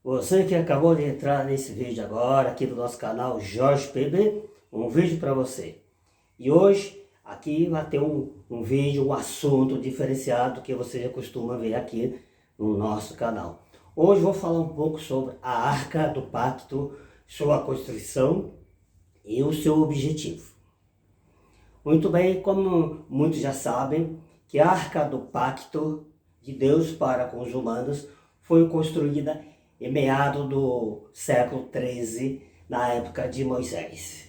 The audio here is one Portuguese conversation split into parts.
Você que acabou de entrar nesse vídeo agora, aqui do nosso canal Jorge PB, um vídeo para você. E hoje, aqui vai ter um vídeo, um assunto diferenciado que você já costuma ver aqui no nosso canal. Hoje vou falar um pouco sobre a Arca do Pacto, sua construção e o seu objetivo. Muito bem, como muitos já sabem, que a Arca do Pacto de Deus para com os humanos foi construída em meados do século 13, na época de Moisés.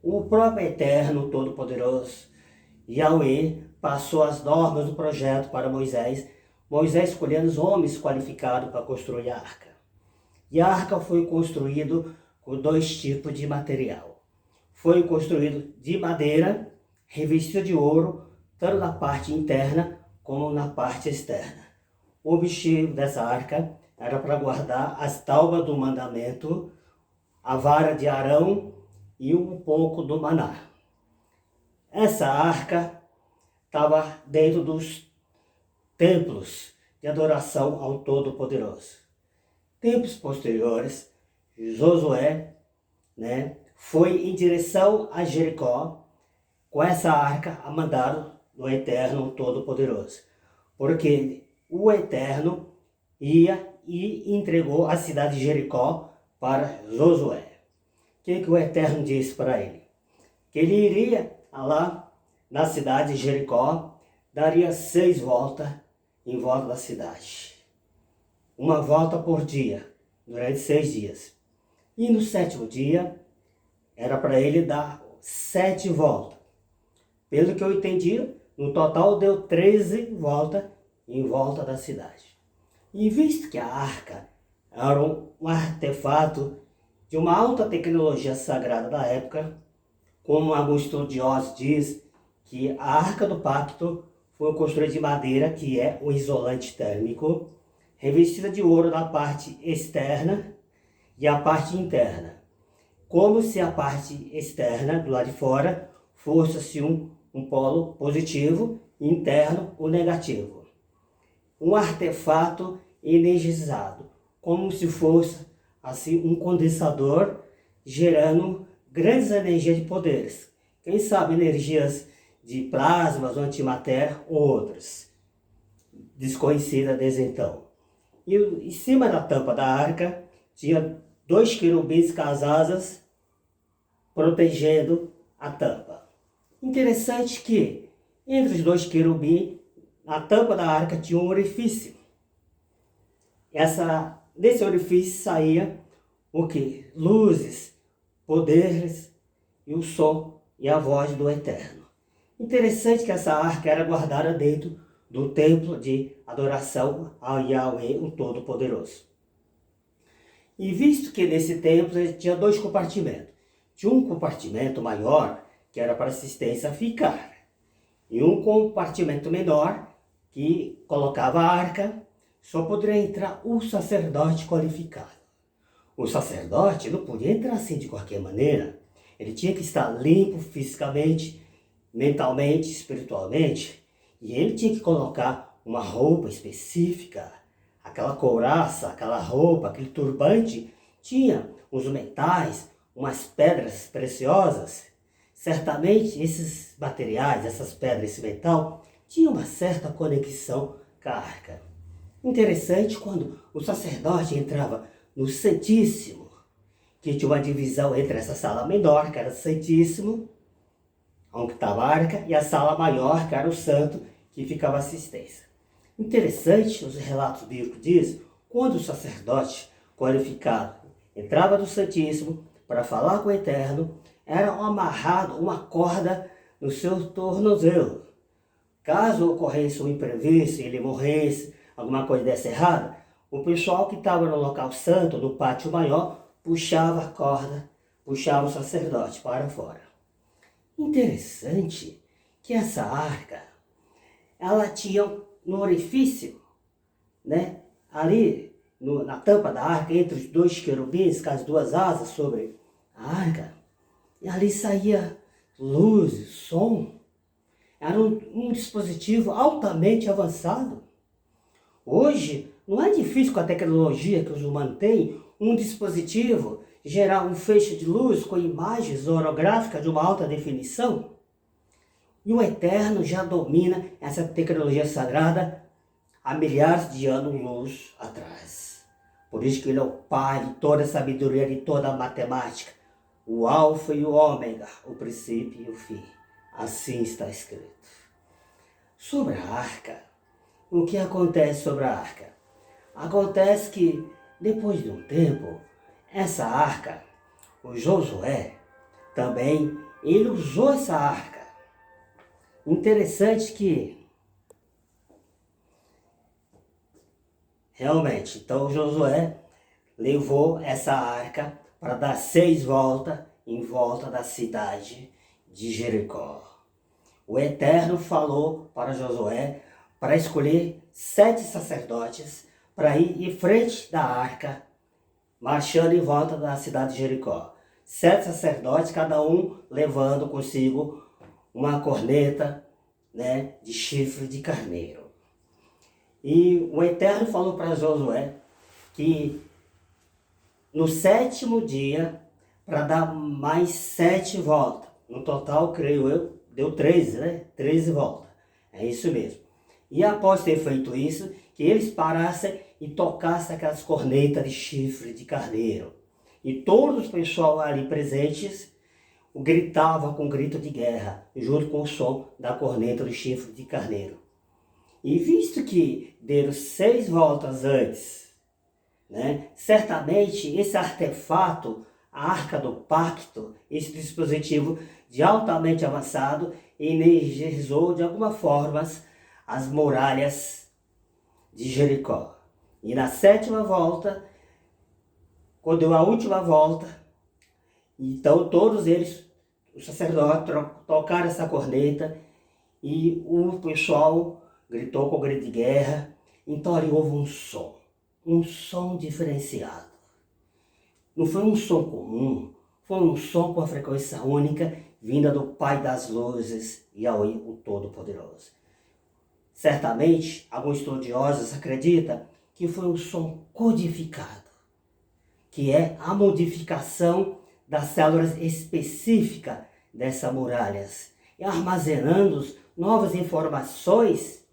O próprio Eterno Todo-Poderoso, Yahweh, passou as normas do projeto para Moisés, Moisés escolhendo os homens qualificados para construir a arca. E a arca foi construída com dois tipos de material. Foi construído de madeira, revestido de ouro, tanto na parte interna como na parte externa. O objetivo dessa arca era para guardar as tábuas do mandamento, a vara de Arão e um pouco do maná. Essa arca estava dentro dos templos de adoração ao Todo-Poderoso. Tempos posteriores, Josué, foi em direção a Jericó com essa arca a mandado do Eterno Todo-Poderoso, porque o Eterno ia e entregou a cidade de Jericó para Josué. O que o Eterno disse para ele? Que ele iria lá na cidade de Jericó, daria 6 voltas em volta da cidade. Uma volta por dia, durante 6 dias. E no 7º dia, era para ele dar 7 voltas. Pelo que eu entendi, no total deu 13 voltas em volta da cidade. E visto que a arca era um artefato de uma alta tecnologia sagrada da época, como alguns estudiosos dizem que a Arca do Pacto foi construída de madeira, que é um isolante térmico, revestida de ouro na parte externa e a parte interna, como se a parte externa, do lado de fora, fosse assim, um polo positivo, interno o negativo. Um artefato energizado, como se fosse assim um condensador gerando grandes energias de poderes. Quem sabe energias de plasmas, antimatéria ou outras, desconhecidas desde então. E em cima da tampa da arca tinha 2 querubins com as asas protegendo a tampa. Interessante que entre os 2 querubins, na tampa da arca tinha um orifício. Desse orifício saía o que? Luzes, poderes e o som e a voz do Eterno. Interessante que essa arca era guardada dentro do templo de adoração ao Yahweh, o Todo-Poderoso. E visto que nesse templo tinha 2 compartimentos. Tinha um compartimento maior, que era para assistência a ficar. E um compartimento menor, que colocava a arca, só poderia entrar o sacerdote qualificado. O sacerdote não podia entrar assim de qualquer maneira. Ele tinha que estar limpo fisicamente, mentalmente, espiritualmente. E ele tinha que colocar uma roupa específica. Aquela couraça, aquela roupa, aquele turbante, tinha uns metais, umas pedras preciosas. Certamente esses materiais, essas pedras, esse metal, tinham uma certa conexão com a arca. Interessante quando o sacerdote entrava no Santíssimo, que tinha uma divisão entre essa sala menor, que era o Santíssimo, onde estava a arca, e a sala maior, que era o Santo, que ficava a assistência. Interessante, os relatos bíblicos dizem, quando o sacerdote qualificado entrava no Santíssimo para falar com o Eterno, era amarrado uma corda no seu tornozelo. Caso ocorresse um imprevisto, ele morresse, alguma coisa desse errada, o pessoal que estava no local santo, no pátio maior, puxava a corda, puxava o sacerdote para fora. Interessante que essa arca, ela tinha no orifício, ali na tampa da arca, entre os 2 querubins, com as 2 asas sobre a arca, e ali saía luz, som. Era um dispositivo altamente avançado. Hoje, não é difícil com a tecnologia que os humanos têm, um dispositivo gerar um feixe de luz com imagens holográficas de uma alta definição? E o Eterno já domina essa tecnologia sagrada há milhares de anos-luz atrás. Por isso que ele é o Pai de toda a sabedoria, de toda a matemática, o Alfa e o Ômega, o princípio e o fim. Assim está escrito. Sobre a arca, o que acontece sobre a arca? Acontece que, depois de um tempo, essa arca, o Josué, também, ele usou essa arca. Interessante que, realmente, então Josué levou essa arca para dar 6 voltas em volta da cidade de Jericó. O Eterno falou para Josué para escolher 7 sacerdotes para ir em frente da arca, marchando em volta da cidade de Jericó. 7 sacerdotes, cada um levando consigo uma corneta, né, de chifre de carneiro. E o Eterno falou para Josué que no 7º dia, para dar mais 7 voltas. No total, creio eu, deu 13, né? 13 voltas. É isso mesmo. E após ter feito isso, que eles parassem e tocassem aquelas cornetas de chifre de carneiro. E todos os pessoal ali presentes gritavam com grito de guerra, junto com o som da corneta de chifre de carneiro. E visto que deram 6 voltas antes, né, certamente esse artefato, a Arca do Pacto, esse dispositivo de altamente avançado, energizou de alguma forma as muralhas de Jericó. E na 7ª volta, quando deu a última volta, então todos eles, os sacerdotes, tocaram essa corneta e o pessoal gritou com grito de guerra. Então ali houve um som diferenciado. Não foi um som comum, foi um som com a frequência única, vinda do Pai das Luzes, Yahweh, o Todo-Poderoso. Certamente, alguns estudiosos acreditam que foi um som codificado, que é a modificação das células específicas dessas muralhas, e armazenando novas informações,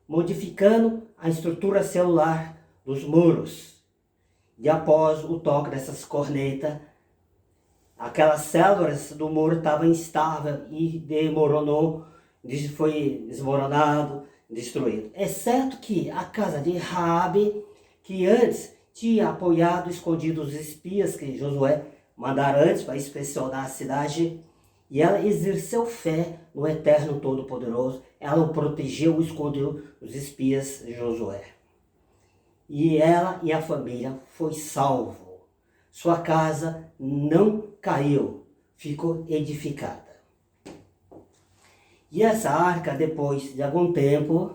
modificando a estrutura celular dos muros. E após o toque dessas cornetas, aquelas células do muro estavam instáveis e foi desmoronado, destruído. Exceto que a casa de Raabe, que antes tinha apoiado, escondido os espias que Josué mandara antes para inspecionar a cidade, e ela exerceu fé no Eterno Todo-Poderoso. Ela o protegeu, escondeu os espias de Josué. E ela e a família foi salvo. Sua casa não caiu, ficou edificada. E essa arca, depois de algum tempo,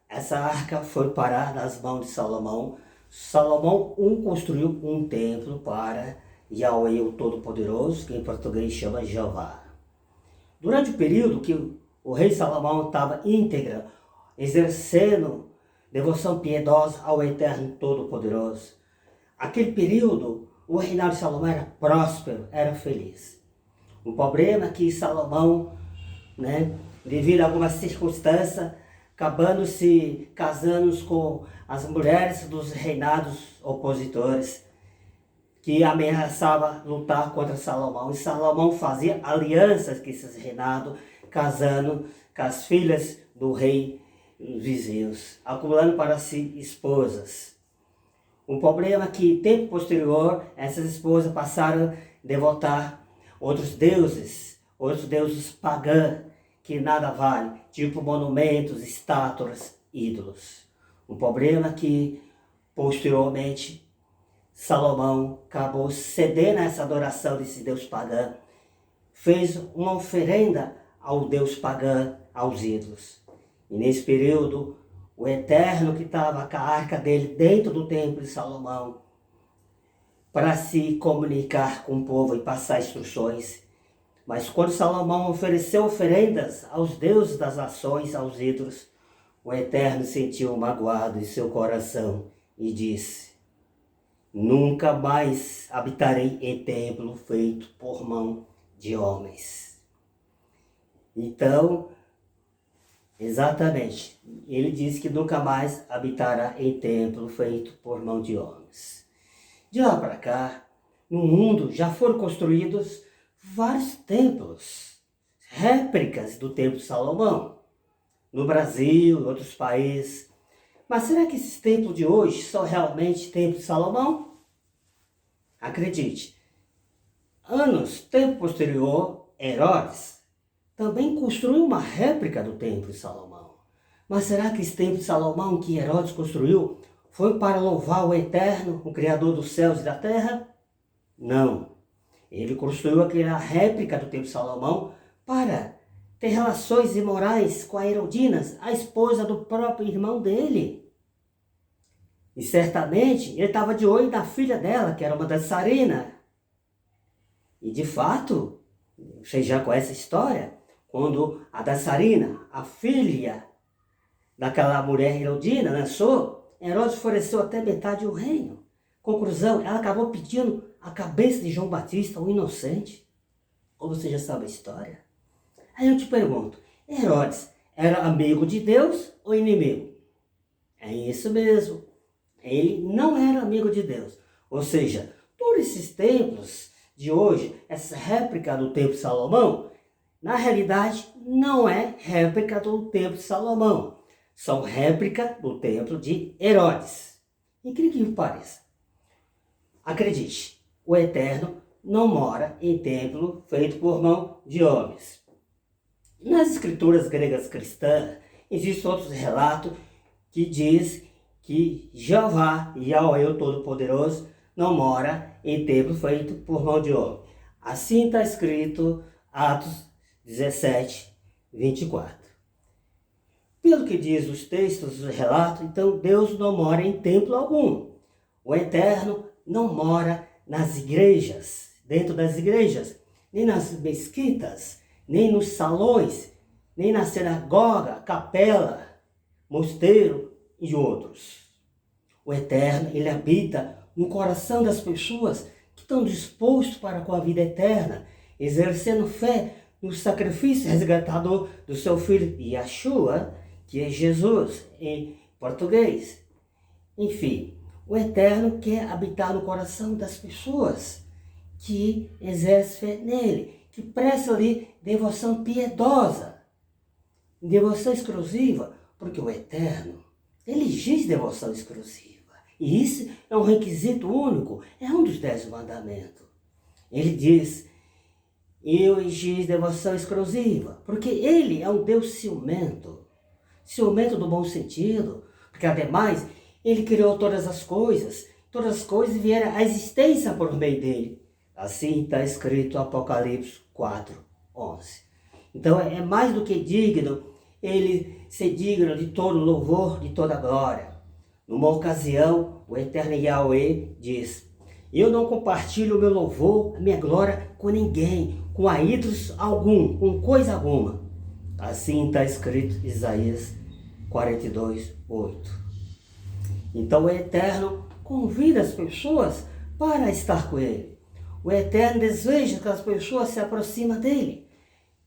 essa arca foi parar nas mãos de Salomão. Salomão construiu um templo para Yahweh, o Todo-Poderoso, que em português chama Jeová. Durante o período que o rei Salomão estava íntegra, exercendo devoção piedosa ao Eterno Todo-Poderoso. Aquele período, o reinado de Salomão era próspero, era feliz. O problema é que Salomão, devido a algumas circunstâncias, acabando se casando com as mulheres dos reinados opositores, que ameaçava lutar contra Salomão. E Salomão fazia alianças com esses reinados, casando com as filhas do rei vizinhos, acumulando para si esposas. O problema é que, tempo posterior, essas esposas passaram a devotar outros deuses pagãos, que nada vale, tipo monumentos, estátuas, ídolos. O problema é que, posteriormente, Salomão acabou cedendo a essa adoração desse Deus pagão, fez uma oferenda ao Deus pagão, aos ídolos. E nesse período, o Eterno, que estava com a arca dele dentro do templo de Salomão, para se comunicar com o povo e passar instruções, Mas quando Salomão ofereceu oferendas aos deuses das nações, aos ídolos, o Eterno sentiu magoado em seu coração e disse: nunca mais habitarei em templo feito por mão de homens. Então, exatamente, ele disse que nunca mais habitará em templo feito por mão de homens. De lá para cá, no mundo já foram construídos vários templos, réplicas do templo de Salomão, no Brasil, em outros países. Mas será que esses templos de hoje são realmente templos de Salomão? Acredite, tempo posterior, Herodes também construiu uma réplica do templo de Salomão. Mas será que esse templo de Salomão que Herodes construiu foi para louvar o Eterno, o Criador dos céus e da terra? Não. Ele construiu aquela réplica do templo de Salomão para ter relações imorais com a Herodinas, a esposa do próprio irmão dele. E certamente ele estava de olho na filha dela, que era uma dançarina. E de fato, vocês já conhecem a história, quando a dançarina, a filha daquela mulher Herodina, dançou, Herodes ofereceu até metade do reino. Conclusão, ela acabou pedindo a cabeça de João Batista, um inocente. Ou você já sabe a história? Aí eu te pergunto, Herodes era amigo de Deus ou inimigo? É isso mesmo. Ele não era amigo de Deus. Ou seja, todos esses templos de hoje, essa réplica do templo de Salomão, na realidade não é réplica do templo de Salomão. São réplica do templo de Herodes. Incrível que pareça. Acredite, o Eterno não mora em templo feito por mão de homens. Nas escrituras gregas cristãs, existem outros relatos que diz que Jeová, Yahweh, o Todo-Poderoso, não mora em templo feito por mão de homem. Assim está escrito Atos 17, 24. Pelo que diz os textos, os relatos, então Deus não mora em templo algum. O Eterno não mora nas igrejas, dentro das igrejas, nem nas mesquitas, nem nos salões, nem na sinagoga, capela, mosteiro e outros. O Eterno, ele habita no coração das pessoas que estão dispostos para com a vida eterna, exercendo fé no sacrifício resgatador do seu filho Yeshua, que é Jesus em português. Enfim, o Eterno quer habitar no coração das pessoas que exercem fé nele, que prestam ali devoção piedosa, devoção exclusiva, porque o Eterno, ele exige devoção exclusiva. E isso é um requisito único, é um dos 10 mandamentos. Ele diz, eu exijo devoção exclusiva, porque ele é um Deus ciumento. Ciumento do bom sentido, porque ademais, ele criou todas as coisas vieram à existência por meio dele. Assim está escrito em Apocalipse 4, 11. Então é mais do que digno ele ser digno de todo louvor, de toda glória. Numa ocasião, o Eterno Yahweh diz, eu não compartilho o meu louvor, a minha glória com ninguém, com a ídolos algum, com coisa alguma. Assim está escrito em Isaías 42, 8. Então o Eterno convida as pessoas para estar com ele. O Eterno deseja que as pessoas se aproximem dele.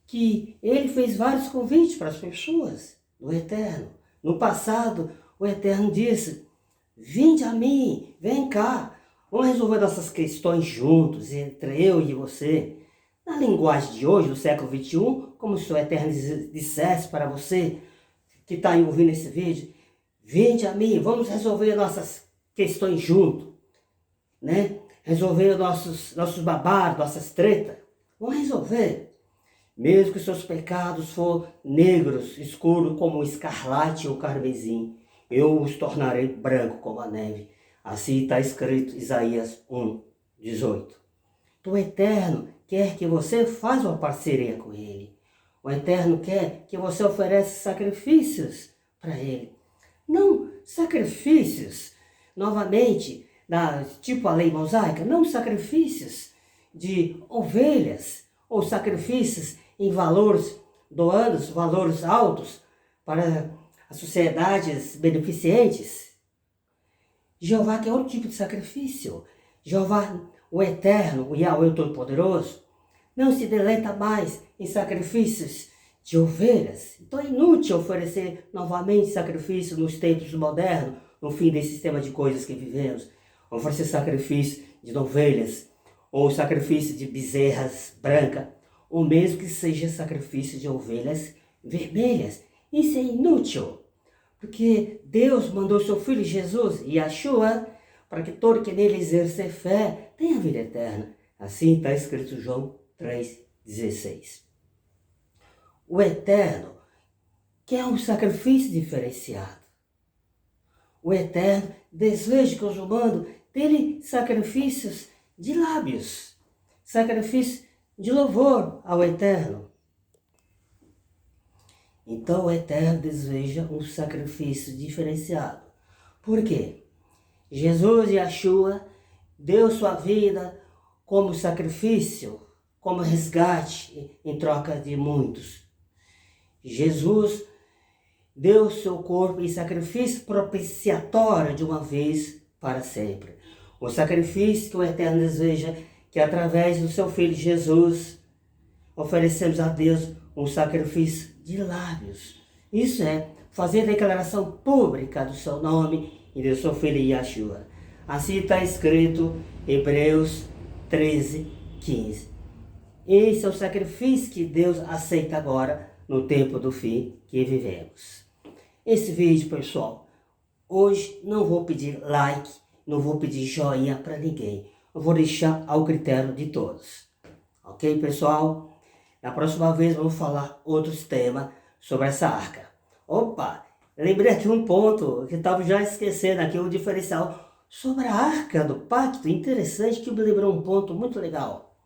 Que ele fez vários convites para as pessoas do Eterno. No passado, o Eterno disse, vinde a mim, vem cá. Vamos resolver nossas questões juntos, entre eu e você. Na linguagem de hoje, do século XXI, como se o Eterno dissesse para você que está ouvindo esse vídeo, vinde a mim, vamos resolver nossas questões juntos, né? Resolver nossos babados, nossas tretas. Vamos resolver. Mesmo que seus pecados for negros, escuros como o escarlate ou carmesim, eu os tornarei branco como a neve. Assim está escrito Isaías 1, 18. O Eterno quer que você faça uma parceria com Ele. O Eterno quer que você ofereça sacrifícios para Ele. Não sacrifícios, novamente, tipo a lei mosaica, não sacrifícios de ovelhas ou sacrifícios em valores, doando valores altos para as sociedades beneficentes. Jeová quer outro tipo de sacrifício. Jeová, o Eterno, o Yahweh Todo-Poderoso, não se deleita mais em sacrifícios de ovelhas. Então é inútil oferecer novamente sacrifícios nos tempos modernos, no fim desse sistema de coisas que vivemos. Oferecer sacrifício de ovelhas, ou sacrifício de bezerras brancas, ou mesmo que seja sacrifício de ovelhas vermelhas. Isso é inútil, porque Deus mandou seu Filho Jesus, Yeshua, para que todo que nele exercer fé tenha vida eterna. Assim está escrito em João 3,16. O Eterno quer um sacrifício diferenciado. O Eterno deseja que os humanos tenham sacrifícios de lábios, sacrifício de louvor ao Eterno. Então o Eterno deseja um sacrifício diferenciado. Por quê? Jesus, Yeshua, deu sua vida como sacrifício, como resgate em troca de muitos. Jesus deu seu corpo em sacrifício propiciatório de uma vez para sempre. O sacrifício que o Eterno deseja que através do seu Filho Jesus oferecemos a Deus um sacrifício de lábios. Isso é fazer declaração pública do seu nome e do seu Filho Yeshua. Assim está escrito em Hebreus 13:15. Esse é o sacrifício que Deus aceita agora no tempo do fim que vivemos. Esse vídeo, pessoal, hoje não vou pedir like, não vou pedir joinha para ninguém. Eu vou deixar ao critério de todos. Ok, pessoal? Na próxima vez vamos falar outros temas sobre essa arca. Opa, lembrei aqui um ponto que estava já esquecendo aqui, um diferencial sobre a arca do pacto. Interessante, que me lembrou um ponto muito legal.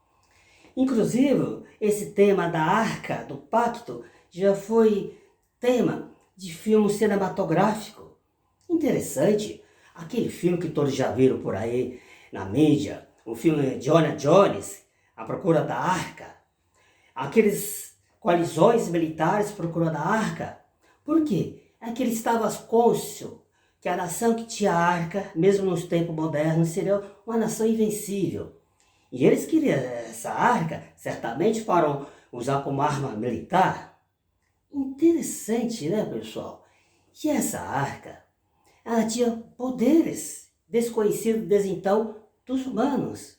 Inclusive, esse tema da arca do pacto já foi tema de filme cinematográfico. Interessante, aquele filme que todos já viram por aí na mídia, o filme Indiana Jones, A Procura da Arca. Aqueles coalizões militares procurando a arca. Por quê? É que eles estavam cônscios que a nação que tinha a arca, mesmo nos tempos modernos, seria uma nação invencível. E eles queriam essa arca, certamente, para usar como arma militar. Interessante, né, pessoal? E essa arca, ela tinha poderes desconhecidos desde então dos humanos.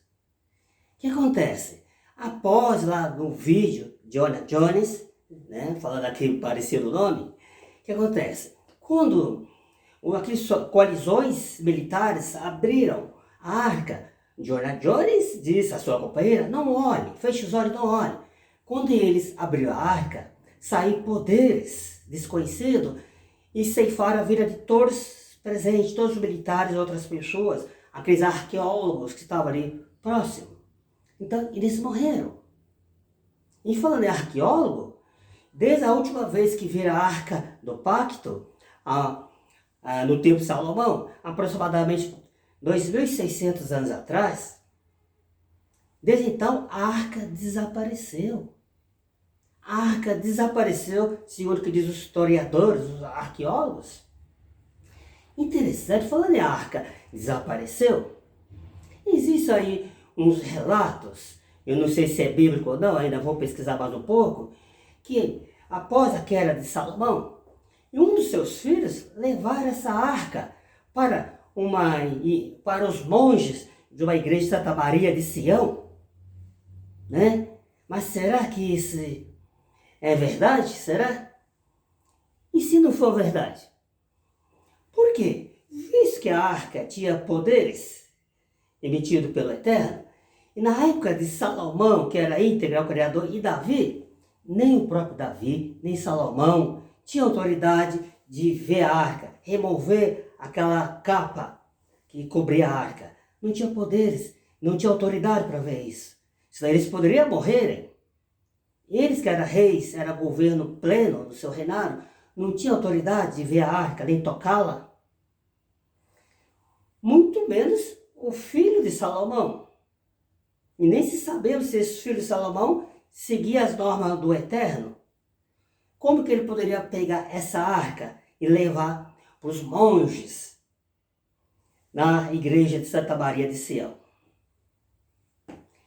O que acontece? Após lá no vídeo de Indiana Jones, né, falando aqui parecido o nome, o que acontece? Quando aquelas coalizões militares abriram a arca, Indiana Jones disse à sua companheira: não olhe, feche os olhos, não olhe. Quando eles abriram a arca, saíram poderes desconhecidos e ceifaram a vida de todos presentes, todos os militares e outras pessoas, aqueles arqueólogos que estavam ali próximos. Então, eles morreram. E falando em arqueólogo, desde a última vez que viram a arca do pacto, no tempo de Salomão, aproximadamente 2.600 anos atrás, desde então a arca desapareceu. A arca desapareceu, segundo o que diz os historiadores, os arqueólogos. Interessante, falando em arca desapareceu, existe aí uns relatos, eu não sei se é bíblico ou não, ainda vou pesquisar mais um pouco, que após a queda de Salomão, um dos seus filhos levaram essa arca para os monges de uma igreja de Santa Maria de Sião, né? Mas será que isso é verdade? Será? E se não for verdade? Por quê? Visto que a arca tinha poderes emitidos pelo Eterno, e na época de Salomão, que era íntegro ao Criador, e Davi, nem o próprio Davi, nem Salomão tinha autoridade de ver a arca, remover aquela capa que cobria a arca. Não tinha poderes, não tinha autoridade para ver isso. Senão eles poderiam morrerem. Eles que eram reis, era governo pleno no seu reinado, não tinham autoridade de ver a arca, nem tocá-la. Muito menos o filho de Salomão. E nem se sabemos se esse filho de Salomão seguir as normas do Eterno, como que ele poderia pegar essa arca e levar para os monges na igreja de Santa Maria de Sião?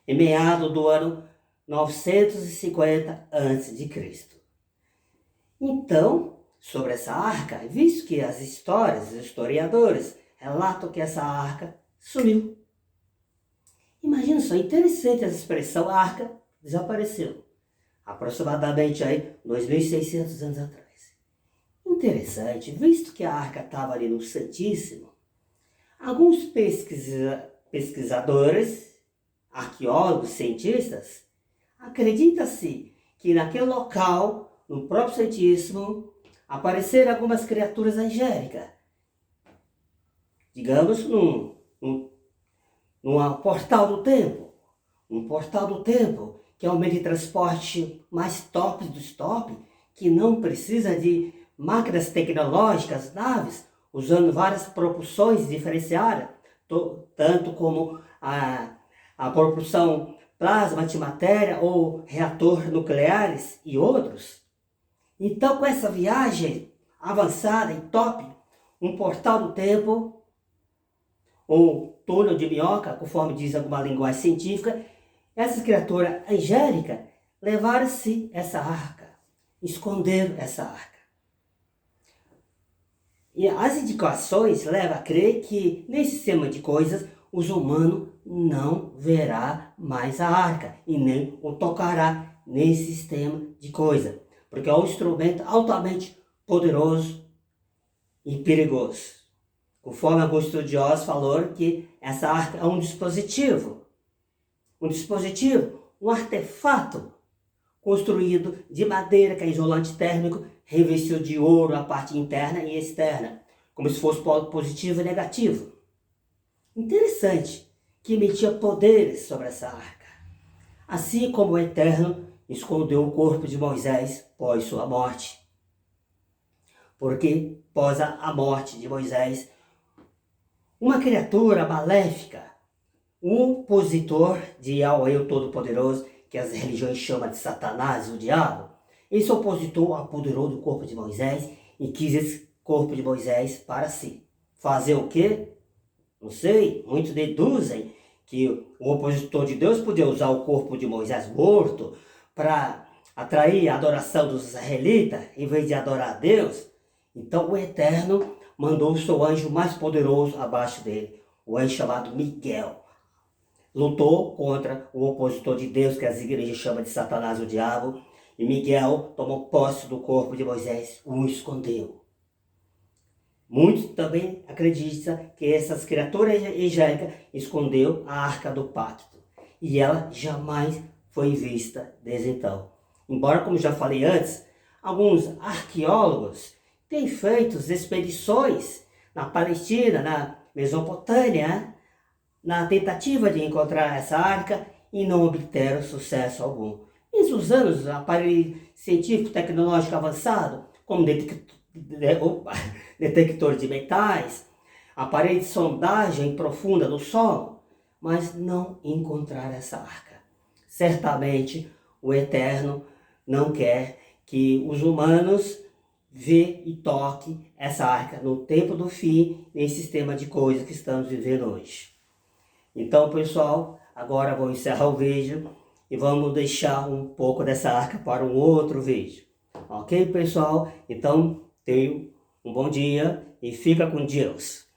Em meados do ano 950 a.C. Então, sobre essa arca, visto que as histórias, os historiadores, relatam que essa arca sumiu. Imagina só, interessante essa expressão, a arca desapareceu. Aproximadamente aí 2.600 anos atrás. Interessante, visto que a arca estava ali no Santíssimo, alguns pesquisadores, arqueólogos, cientistas, acredita-se que naquele local, no próprio Santíssimo, apareceram algumas criaturas angélicas. Digamos, num portal do tempo. Um portal do tempo, que é um meio de transporte mais top dos top, que não precisa de máquinas tecnológicas, naves, usando várias propulsões diferenciadas, tanto como a propulsão plasma, antimatéria ou reator nucleares e outros. Então, com essa viagem avançada e top, um portal do tempo, ou túnel de minhoca, conforme diz alguma linguagem científica, essas criaturas angélicas levaram-se essa arca, esconderam essa arca. E as indicações levam a crer que, nesse sistema de coisas, os humanos não verá mais a arca e nem o tocará nesse sistema de coisas, porque é um instrumento altamente poderoso e perigoso. Conforme alguns estudiosos falaram que essa arca é um dispositivo, um artefato construído de madeira, que é isolante térmico, revestido de ouro a parte interna e externa, como se fosse polo positivo e negativo. Interessante, que emitia poderes sobre essa arca. Assim como o Eterno escondeu o corpo de Moisés pós sua morte. Porque pós a morte de Moisés, uma criatura maléfica, o opositor de Yahweh, o Todo-Poderoso, que as religiões chamam de Satanás, o diabo, esse opositor apoderou do corpo de Moisés e quis esse corpo de Moisés para si. Fazer o quê? Não sei, muitos deduzem que o opositor de Deus podia usar o corpo de Moisés morto para atrair a adoração dos israelitas, em vez de adorar a Deus. Então o Eterno mandou o seu anjo mais poderoso abaixo dele, o anjo chamado Miguel. Lutou contra o opositor de Deus, que as igrejas chamam de Satanás, o diabo, e Miguel tomou posse do corpo de Moisés, o escondeu. Muitos também acreditam que essas criaturas angélicas escondeu a arca do pacto, e ela jamais foi vista desde então. Embora, como já falei antes, alguns arqueólogos têm feito expedições na Palestina, na Mesopotâmia, na tentativa de encontrar essa arca e não obteram sucesso algum. Mesmo usando aparelho científico tecnológico avançado, como detector de metais, aparelho de sondagem profunda no solo, mas não encontrar essa arca. Certamente o Eterno não quer que os humanos vejam e toquem essa arca no tempo do fim, nesse sistema de coisas que estamos vivendo hoje. Então, pessoal, agora vou encerrar o vídeo e vamos deixar um pouco dessa arca para um outro vídeo. Ok, pessoal? Então, tenham um bom dia e fica com Deus.